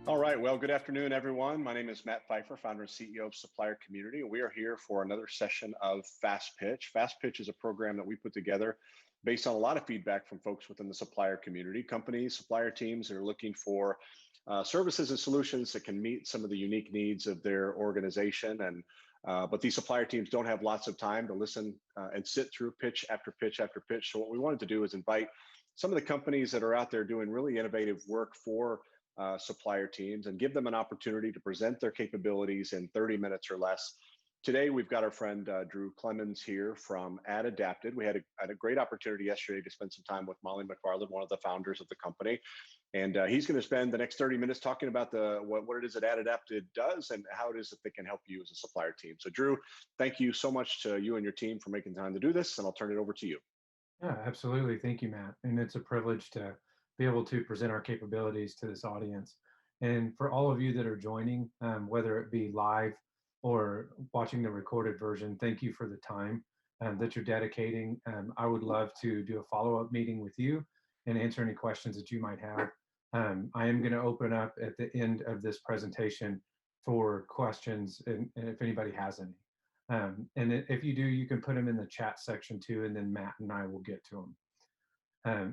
All right. Well, good afternoon, everyone. My name is Matt Pfeiffer, founder and CEO of Supplier Community. We are here for another session of Fast Pitch. Fast Pitch is a program that we put together based on a lot of feedback from folks within the supplier community, companies, supplier teams that are looking for services and solutions that can meet some of the unique needs of their organization. But these supplier teams don't have lots of time to listen and sit through pitch after pitch after pitch. So what we wanted to do is invite some of the companies that are out there doing really innovative work for supplier teams and give them an opportunity to present their capabilities in 30 minutes or less. Today, we've got our friend Drew Clemens here from AdAdapted. We had a great opportunity yesterday to spend some time with Molly McFarland, one of the founders of the company. And he's going to spend the next 30 minutes talking about what it is that AdAdapted does and how it is that they can help you as a supplier team. So Drew, thank you so much to you and your team for making time to do this, and I'll turn it over to you. Yeah, absolutely. Thank you, Matt. And it's a privilege to be able to present our capabilities to this audience. And for all of you that are joining, whether it be live or watching the recorded version, thank you for the time that you're dedicating. I would love to do a follow-up meeting with you and answer any questions that you might have. I am going to open up at the end of this presentation for questions and if anybody has any. And if you do, you can put them in the chat section too, and then Matt and I will get to them.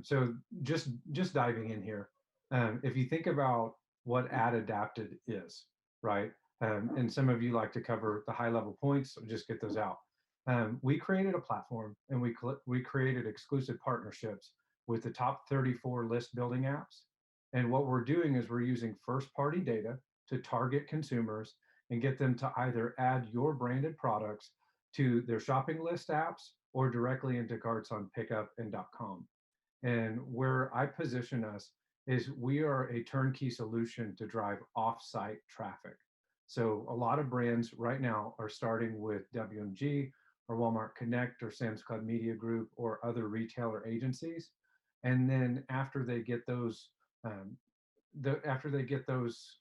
So just diving in here, if you think about what AdAdapted is, right? And some of you like to cover the high level points, so just get those out. We created a platform and we created exclusive partnerships with the top 34 list building apps. And what we're doing is we're using first party data to target consumers and get them to either add your branded products to their shopping list apps or directly into carts on pickup and .com. And where I position us is we are a turnkey solution to drive off-site traffic. So a lot of brands right now are starting with WMG or Walmart Connect or Sam's Club Media Group or other retailer agencies. And then after they get those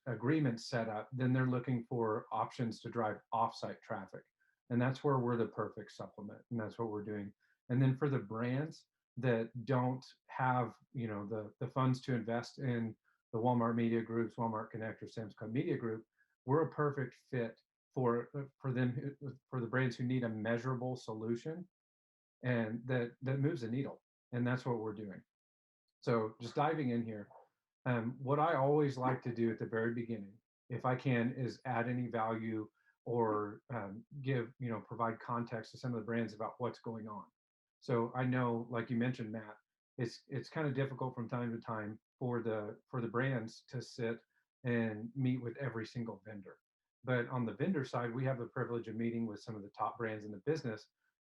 agreements set up, then they're looking for options to drive offsite traffic. And that's where we're the perfect supplement. And that's what we're doing. And then for the brands that don't have, the funds to invest in the Walmart Media Groups, Walmart Connect or Sam's Club Media Group, we're a perfect fit for the brands who need a measurable solution and that moves the needle. And that's what we're doing. So just diving in here, what I always like to do at the very beginning, if I can, is add any value or provide context to some of the brands about what's going on. So I know, like you mentioned, Matt, it's kind of difficult from time to time for the brands to sit and meet with every single vendor. But on the vendor side, we have the privilege of meeting with some of the top brands in the business.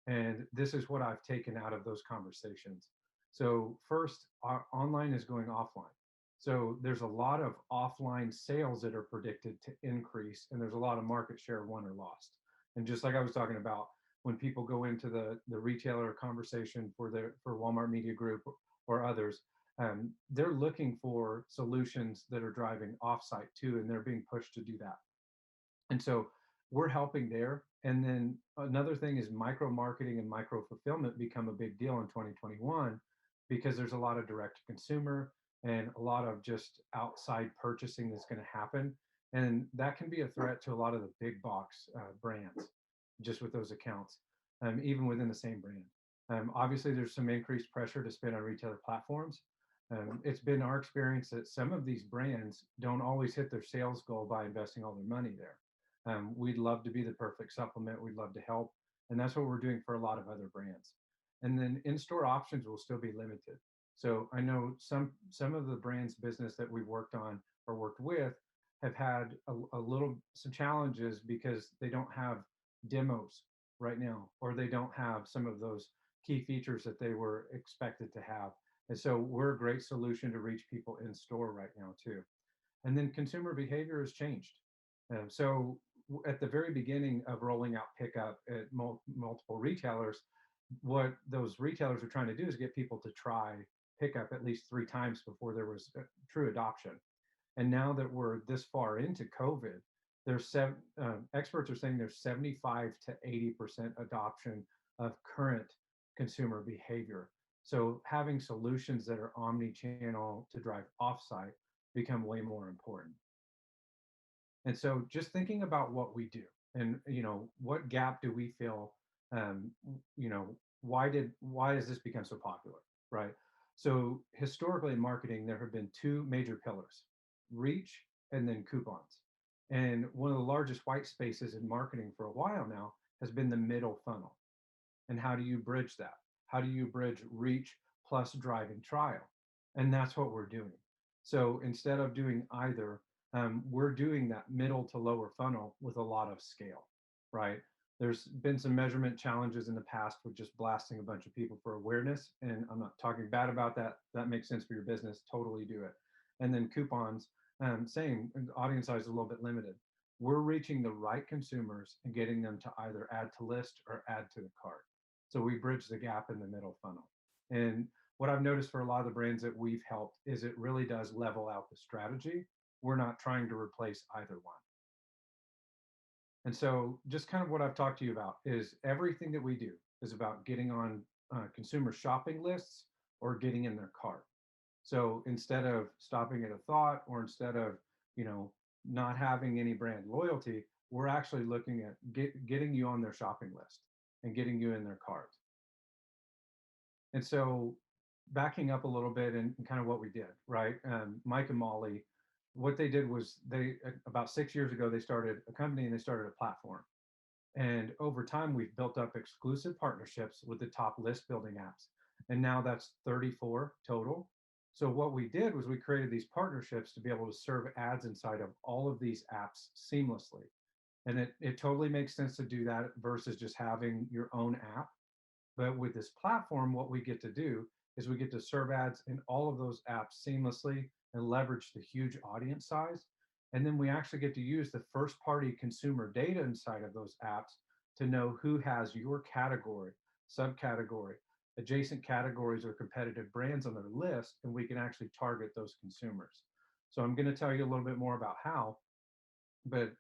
And this is what I've taken out of those conversations. So first, our online is going offline. So there's a lot of offline sales that are predicted to increase, and there's a lot of market share won or lost. And just like I was talking about, when people go into the retailer conversation for Walmart Media Group or others, they're looking for solutions that are driving offsite too, and they're being pushed to do that. And so we're helping there. And then another thing is micro marketing and micro fulfillment become a big deal in 2021 because there's a lot of direct to consumer and a lot of just outside purchasing that's going to happen. And that can be a threat to a lot of the big box brands just with those accounts, even within the same brand. Obviously, there's some increased pressure to spend on retailer platforms. It's been our experience that some of these brands don't always hit their sales goal by investing all their money there. We'd love to be the perfect supplement. We'd love to help. And that's what we're doing for a lot of other brands. And then in-store options will still be limited. So I know some of the brands business that we've worked on or worked with have had some challenges because they don't have demos right now, or they don't have some of those key features that they were expected to have. And so we're a great solution to reach people in store right now too. And then consumer behavior has changed. So at the very beginning of rolling out pickup at multiple retailers, what those retailers are trying to do is get people to try pickup at least 3 times before there was true adoption. And now that we're this far into COVID, experts are saying there's 75 to 80% adoption of current consumer behavior. So having solutions that are omni-channel to drive offsite become way more important. And so just thinking about what we do and, what gap do we feel, um, you know, why has this become so popular, right? So historically in marketing, there have been two major pillars, reach and then coupons. And one of the largest white spaces in marketing for a while now has been the middle funnel. And how do you bridge that? How do you bridge reach plus driving trial? And that's what we're doing. So instead of doing either, we're doing that middle to lower funnel with a lot of scale, right? There's been some measurement challenges in the past with just blasting a bunch of people for awareness. And I'm not talking bad about that. That makes sense for your business. Totally do it. And then coupons, same, audience size is a little bit limited. We're reaching the right consumers and getting them to either add to list or add to the cart. So we bridge the gap in the middle funnel. And what I've noticed for a lot of the brands that we've helped is it really does level out the strategy. We're not trying to replace either one. And so just kind of what I've talked to you about is everything that we do is about getting on consumer shopping lists or getting in their cart. So instead of stopping at a thought or instead of, you know, not having any brand loyalty, we're actually looking at getting you on their shopping list and getting you in their cart. And so backing up a little bit and kind of what we did, right? Mike and Molly, what they did was about 6 years ago, they started a company and they started a platform. And over time, we've built up exclusive partnerships with the top list building apps. And now that's 34 total. So what we did was we created these partnerships to be able to serve ads inside of all of these apps seamlessly. And it totally makes sense to do that versus just having your own app. But with this platform, what we get to do is we get to serve ads in all of those apps seamlessly and leverage the huge audience size. And then we actually get to use the first party consumer data inside of those apps to know who has your category, subcategory, adjacent categories, or competitive brands on their list. And we can actually target those consumers. So I'm going to tell you a little bit more about how. But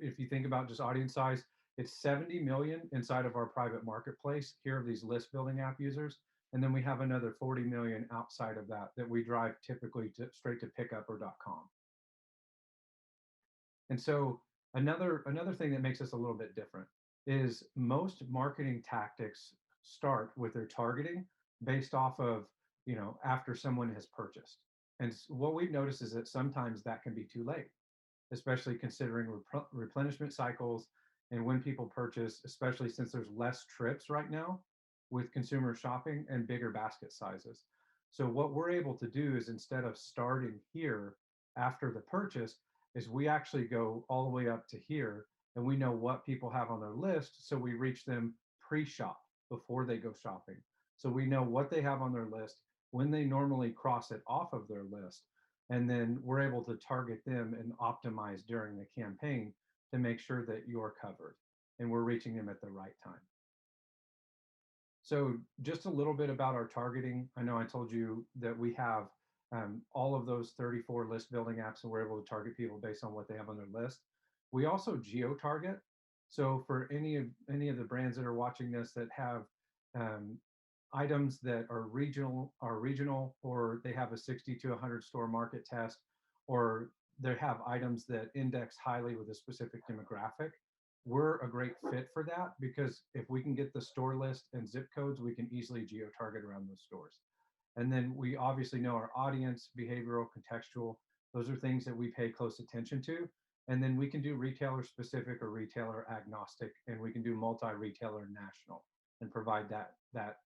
if you think about just audience size, it's 70 million inside of our private marketplace here of these list building app users. And then we have another 40 million outside of that that we drive typically to straight to pickup or .com. And so another thing that makes us a little bit different is most marketing tactics start with their targeting based off of, after someone has purchased. And what we've noticed is that sometimes that can be too late, especially considering replenishment cycles and when people purchase, especially since there's less trips right now with consumer shopping and bigger basket sizes. So what we're able to do is instead of starting here after the purchase, is we actually go all the way up to here and we know what people have on their list. So we reach them pre-shop before they go shopping. So we know what they have on their list, when they normally cross it off of their list, and then we're able to target them and optimize during the campaign to make sure that you're covered and we're reaching them at the right time. So just a little bit about our targeting. I know I told you that we have all of those 34 list building apps and we're able to target people based on what they have on their list. We also geo-target. So for any of the brands that are watching this that have items that are regional, or they have a 60 to 100 store market test, or they have items that index highly with a specific demographic, we're a great fit for that because if we can get the store list and zip codes, we can easily geo-target around those stores. And then we obviously know our audience, behavioral, contextual. Those are things that we pay close attention to. And then we can do retailer specific or retailer agnostic, and we can do multi-retailer national and provide that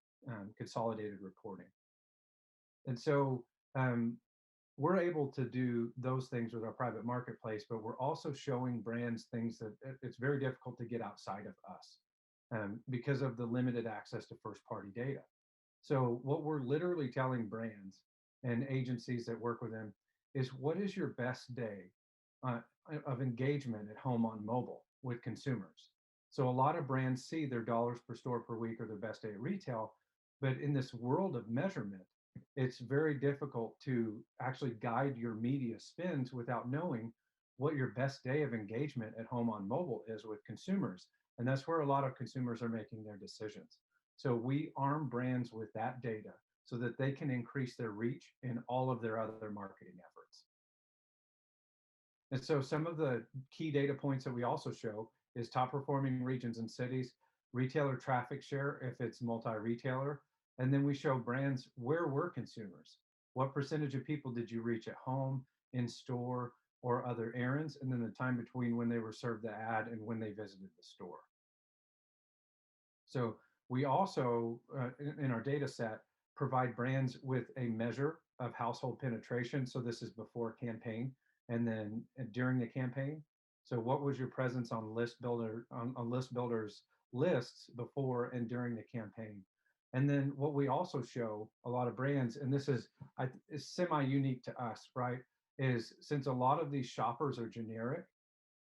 consolidated reporting. And so we're able to do those things with our private marketplace, but we're also showing brands things that it's very difficult to get outside of us because of the limited access to first party data. So what we're literally telling brands and agencies that work with them is, what is your best day of engagement at home on mobile with consumers? So a lot of brands see their dollars per store per week or their best day at retail, but in this world of measurement, it's very difficult to actually guide your media spends without knowing what your best day of engagement at home on mobile is with consumers. And that's where a lot of consumers are making their decisions. So we arm brands with that data so that they can increase their reach in all of their other marketing efforts. And so some of the key data points that we also show is top performing regions and cities, retailer traffic share if it's multi-retailer, and then we show brands where were consumers. What percentage of people did you reach at home, in store, or other errands, and then the time between when they were served the ad and when they visited the store. So we also, in our data set, provide brands with a measure of household penetration. So this is before campaign and then during the campaign. So what was your presence on list builders lists before and during the campaign? And then what we also show a lot of brands, and this is semi-unique to us, right? Is since a lot of these shoppers are generic,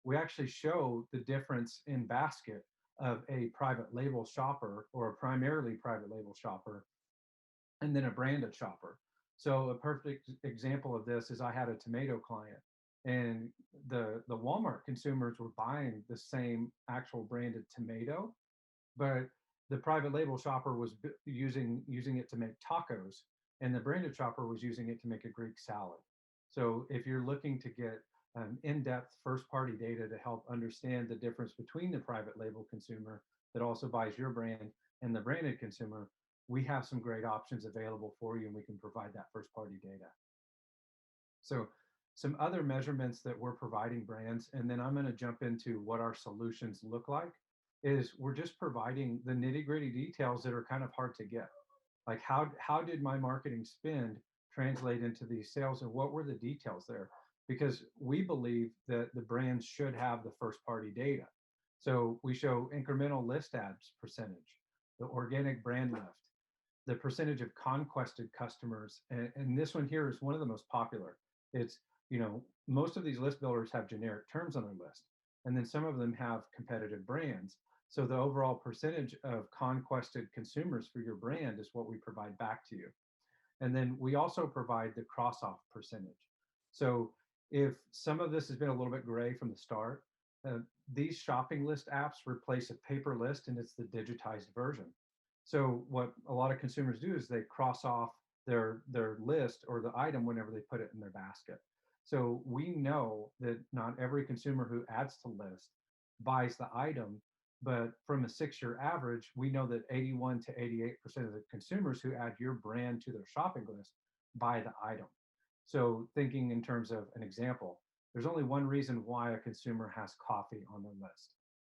we actually show the difference in basket of a private label shopper or a primarily private label shopper and then a branded shopper. So a perfect example of this is I had a tomato client and the Walmart consumers were buying the same actual branded tomato, but the private label shopper was using it to make tacos and the branded shopper was using it to make a Greek salad. So if you're looking to get in-depth first-party data to help understand the difference between the private label consumer that also buys your brand and the branded consumer, we have some great options available for you and we can provide that first-party data. So some other measurements that we're providing brands, and then I'm going to jump into what our solutions look like, is we're just providing the nitty-gritty details that are kind of hard to get. Like how did my marketing spend translate into these sales and what were the details there? Because we believe that the brands should have the first party data. So we show incremental list ads percentage, the organic brand lift, the percentage of conquested customers. And this one here is one of the most popular. It's, most of these list builders have generic terms on their list, and then some of them have competitive brands. So the overall percentage of conquested consumers for your brand is what we provide back to you. And then we also provide the cross-off percentage. So if some of this has been a little bit gray from the start, these shopping list apps replace a paper list and it's the digitized version. So what a lot of consumers do is they cross off their list or the item whenever they put it in their basket. So we know that not every consumer who adds to list buys the item, but from a 6-year average, we know that 81 to 88% of the consumers who add your brand to their shopping list buy the item. So thinking in terms of an example, there's only one reason why a consumer has coffee on their list.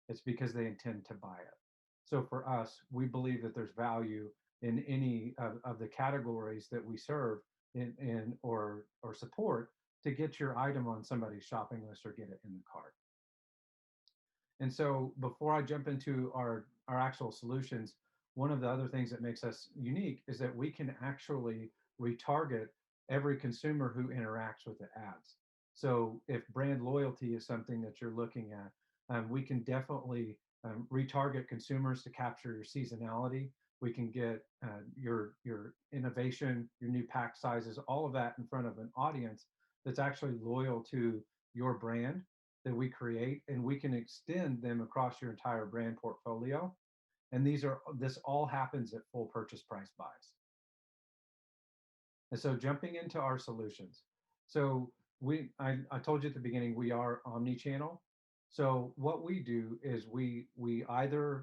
It's because they intend to buy it. So for us, we believe that there's value in any of the categories that we serve in or support to get your item on somebody's shopping list or get it in the cart. And so before I jump into our actual solutions, one of the other things that makes us unique is that we can actually retarget every consumer who interacts with the ads. So if brand loyalty is something that you're looking at, we can definitely retarget consumers to capture your seasonality. We can get your innovation, your new pack sizes, all of that in front of an audience that's actually loyal to your brand that we create, and we can extend them across your entire brand portfolio. And this all happens at full purchase price buys. And so jumping into our solutions. So I told you at the beginning, we are omni-channel. So what we do is we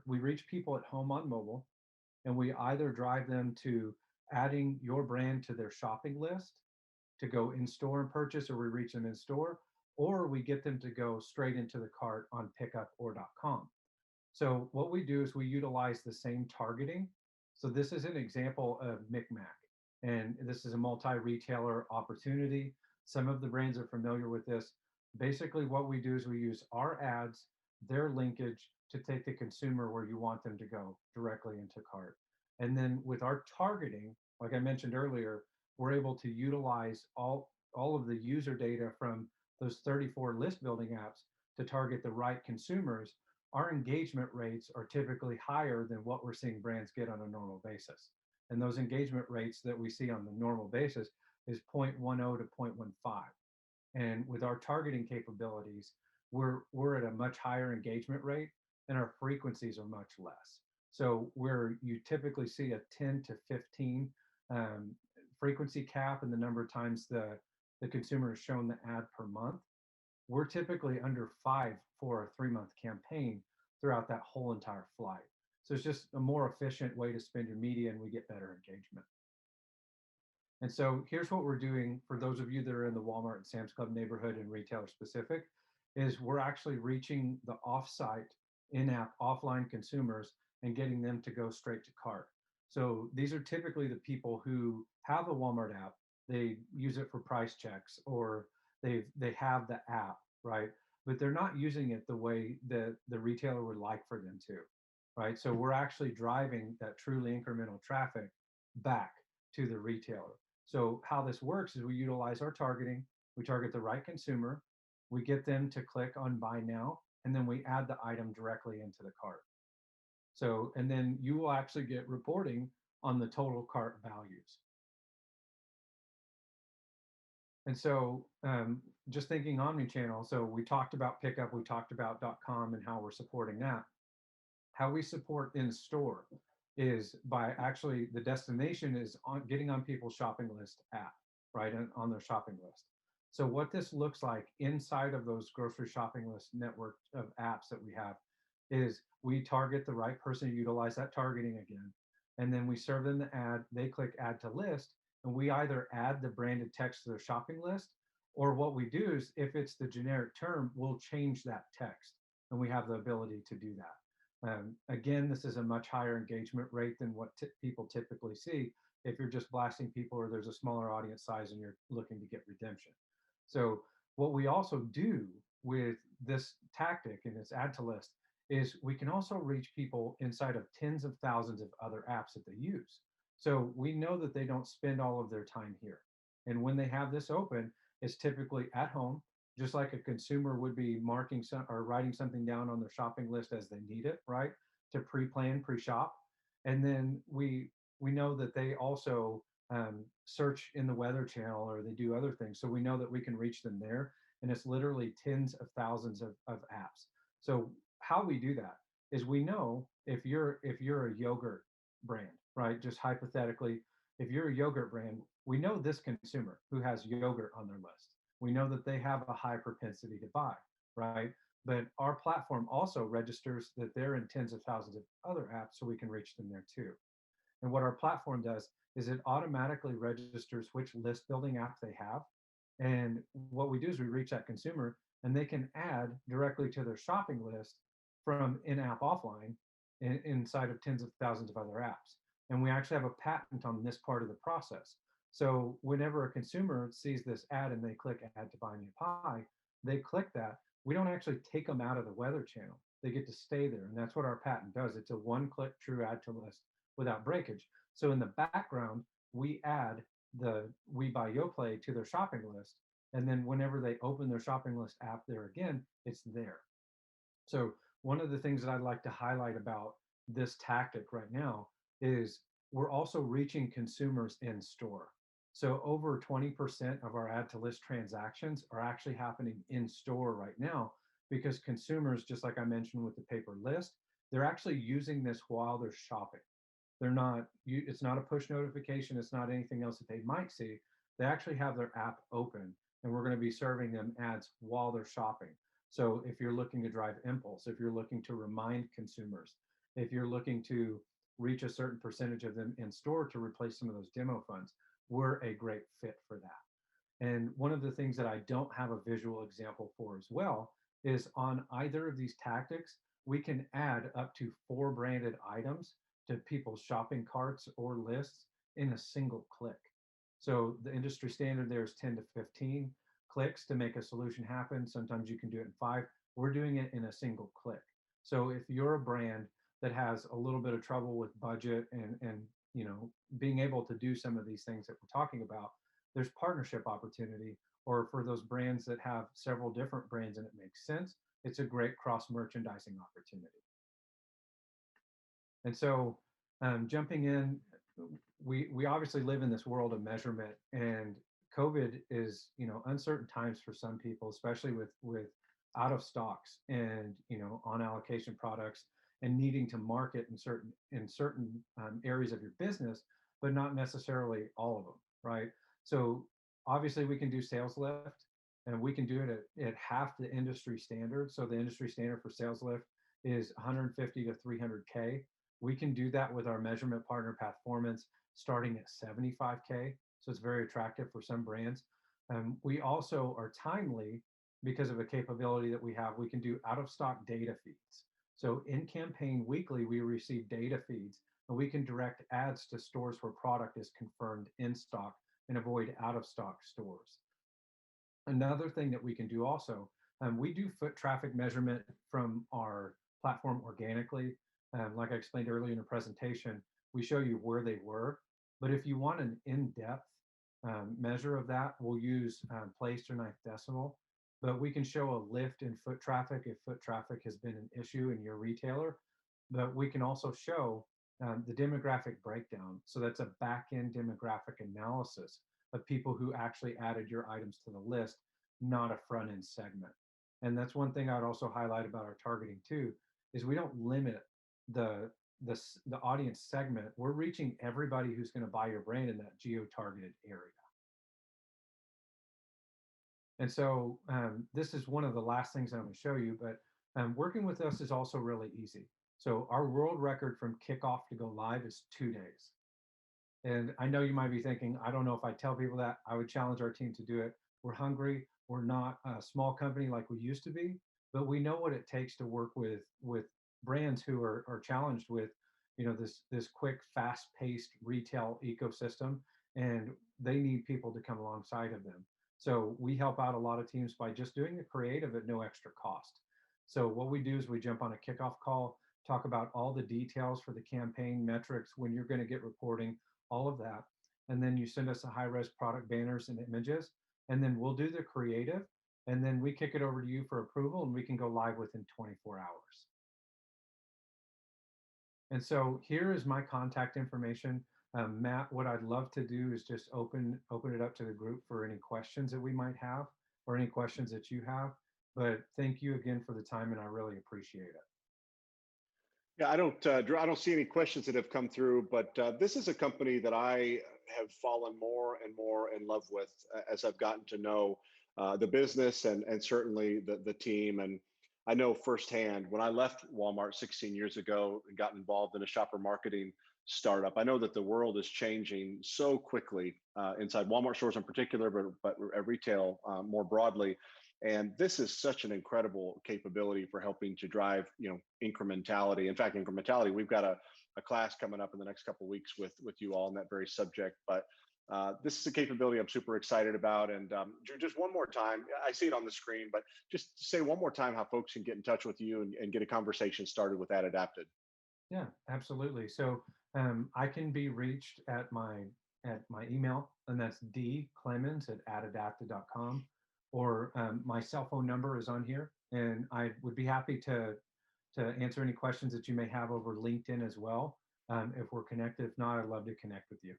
reach people at home on mobile, and we either drive them to adding your brand to their shopping list to go in store and purchase, or we reach them in store, or we get them to go straight into the cart on pickup or .com. So what we do is we utilize the same targeting. So this is an example of Micmac, and this is a multi-retailer opportunity. Some of the brands are familiar with this. Basically what we do is we use our ads, their linkage to take the consumer where you want them to go directly into cart. And then with our targeting, like I mentioned earlier, we're able to utilize all of the user data from those 34 list building apps to target the right consumers. Our engagement rates are typically higher than what we're seeing brands get on a normal basis. And those engagement rates that we see on the normal basis is 0.10 to 0.15. And with our targeting capabilities, we're at a much higher engagement rate and our frequencies are much less. So where you typically see a 10 to 15 frequency cap and the number of times the consumer is shown the ad per month, we're typically under 5 for a 3-month campaign throughout that whole entire flight. So it's just a more efficient way to spend your media, and we get better engagement. And so here's what we're doing for those of you that are in the Walmart and Sam's Club neighborhood and retailer specific, is we're actually reaching the offsite, in-app, offline consumers and getting them to go straight to cart. So these are typically the people who have a Walmart app, they use it for price checks, or they have the app, right? But they're not using it the way that the retailer would like for them to, right? So we're actually driving that truly incremental traffic back to the retailer. So how this works is we utilize our targeting, we target the right consumer, we get them to click on buy now, and then we add the item directly into the cart. So, and then you will actually get reporting on the total cart values. And so just thinking omni-channel, so we talked about pickup, we talked about .com and how we're supporting that. How we support in store is by actually, the destination is on getting on people's shopping list app, right, on their shopping list. So what this looks like inside of those grocery shopping list network of apps that we have is we target the right person to utilize that targeting again. And then we serve them the ad, they click add to list, and we either add the branded text to their shopping list, or what we do is if it's the generic term, we'll change that text, and we have the ability to do that. Again, this is a much higher engagement rate than what people typically see if you're just blasting people or there's a smaller audience size and you're looking to get redemption. So what we also do with this tactic and this add to list is we can also reach people inside of tens of thousands of other apps that they use. So we know that they don't spend all of their time here. And when they have this open, it's typically at home, just like a consumer would be marking some or writing something down on their shopping list as they need it, right? To pre-plan, pre-shop. And then we know that they also search in the Weather Channel or they do other things. So we know that we can reach them there. And it's literally tens of thousands of apps. So how we do that is we know if you're a yogurt brand, right? Just hypothetically, if you're a yogurt brand, we know this consumer who has yogurt on their list. We know that they have a high propensity to buy, right? But our platform also registers that they're in tens of thousands of other apps, so we can reach them there too. And what our platform does is it automatically registers which list building app they have. And what we do is we reach that consumer and they can add directly to their shopping list from in-app offline inside of tens of thousands of other apps. And we actually have a patent on this part of the process. So whenever a consumer sees this ad and they click add to buy me a pie, they click that. We don't actually take them out of the Weather Channel. They get to stay there. And that's what our patent does. It's a one-click true add to list without breakage. So in the background, we add the We Buy Yoplait to their shopping list. And then whenever they open their shopping list app there again, it's there. So one of the things that I'd like to highlight about this tactic right now is we're also reaching consumers in store. So over 20% of our add to list transactions are actually happening in store right now because consumers, just like I mentioned with the paper list, they're actually using this while they're shopping. They're not, it's not a push notification. It's not anything else that they might see. They actually have their app open and we're going to be serving them ads while they're shopping. So if you're looking to drive impulse, if you're looking to remind consumers, if you're looking to reach a certain percentage of them in store to replace some of those demo funds, we're a great fit for that. And one of the things that I don't have a visual example for as well is on either of these tactics, we can add up to 4 branded items to people's shopping carts or lists in a single click. So the industry standard there is 10 to 15 clicks to make a solution happen. Sometimes you can do it in 5. We're doing it in a single click. So if you're a brand that has a little bit of trouble with budget and you know, being able to do some of these things that we're talking about, there's partnership opportunity. Or for those brands that have several different brands and it makes sense, it's a great cross merchandising opportunity. And so jumping in, we obviously live in this world of measurement, and COVID is, you know, uncertain times for some people, especially with out of stocks and, you know, on allocation products and needing to market in certain areas of your business, but not necessarily all of them, right? So obviously we can do sales lift, and we can do it at half the industry standard. So the industry standard for sales lift is 150 to 300K. We can do that with our measurement partner Pathformance starting at 75K. So it's very attractive for some brands. We also are timely because of a capability that we have. We can do out of stock data feeds. So in campaign weekly, we receive data feeds, and we can direct ads to stores where product is confirmed in stock and avoid out of stock stores. Another thing that we can do also, we do foot traffic measurement from our platform organically. Like I explained earlier in the presentation, we show you where they were. But if you want an in-depth measure of that, we'll use place or ninth decimal. But we can show a lift in foot traffic if foot traffic has been an issue in your retailer. But we can also show the demographic breakdown. So that's a back-end demographic analysis of people who actually added your items to the list, not a front-end segment. And that's one thing I'd also highlight about our targeting too, is we don't limit the audience segment. We're reaching everybody who's going to buy your brand in that geo-targeted area. And so this is one of the last things I'm going to show you, but working with us is also really easy. So our world record from kickoff to go live is 2 days. And I know you might be thinking, I don't know if I tell people that. I would challenge our team to do it. We're hungry. We're not a small company like we used to be, but we know what it takes to work with brands who are challenged with, this quick, fast-paced retail ecosystem, and they need people to come alongside of them. So we help out a lot of teams by just doing the creative at no extra cost. So what we do is we jump on a kickoff call, talk about all the details for the campaign metrics, when you're going to get reporting, all of that. And then you send us a high-res product banners and images, and then we'll do the creative, and then we kick it over to you for approval, and we can go live within 24 hours. And so here is my contact information. Matt, what I'd love to do is just open it up to the group for any questions that we might have, or any questions that you have. But thank you again for the time, and I really appreciate it. Yeah, Drew, I don't see any questions that have come through, but this is a company that I have fallen more and more in love with as I've gotten to know the business and certainly the team. And I know firsthand when I left Walmart 16 years ago and got involved in a shopper marketing startup, I know that the world is changing so quickly inside Walmart stores in particular, but retail more broadly. And this is such an incredible capability for helping to drive, incrementality. In fact, incrementality, we've got a class coming up in the next couple of weeks with you all on that very subject. But this is a capability I'm super excited about. And Drew, just one more time, I see it on the screen, but just say one more time how folks can get in touch with you and get a conversation started with AdAdapted. Yeah, absolutely. So I can be reached at my email, and that's dclemens@adadapted.com, or my cell phone number is on here, and I would be happy to answer any questions that you may have over LinkedIn as well. If we're connected, if not, I'd love to connect with you.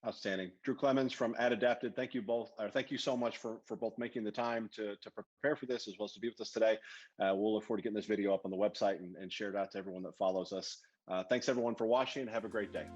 Outstanding. Drew Clemens from AdAdapted. Thank you both. Thank you so much for both making the time to prepare for this as well as to be with us today. We'll look forward to getting this video up on the website and share it out to everyone that follows us. Thanks everyone for watching. Have a great day.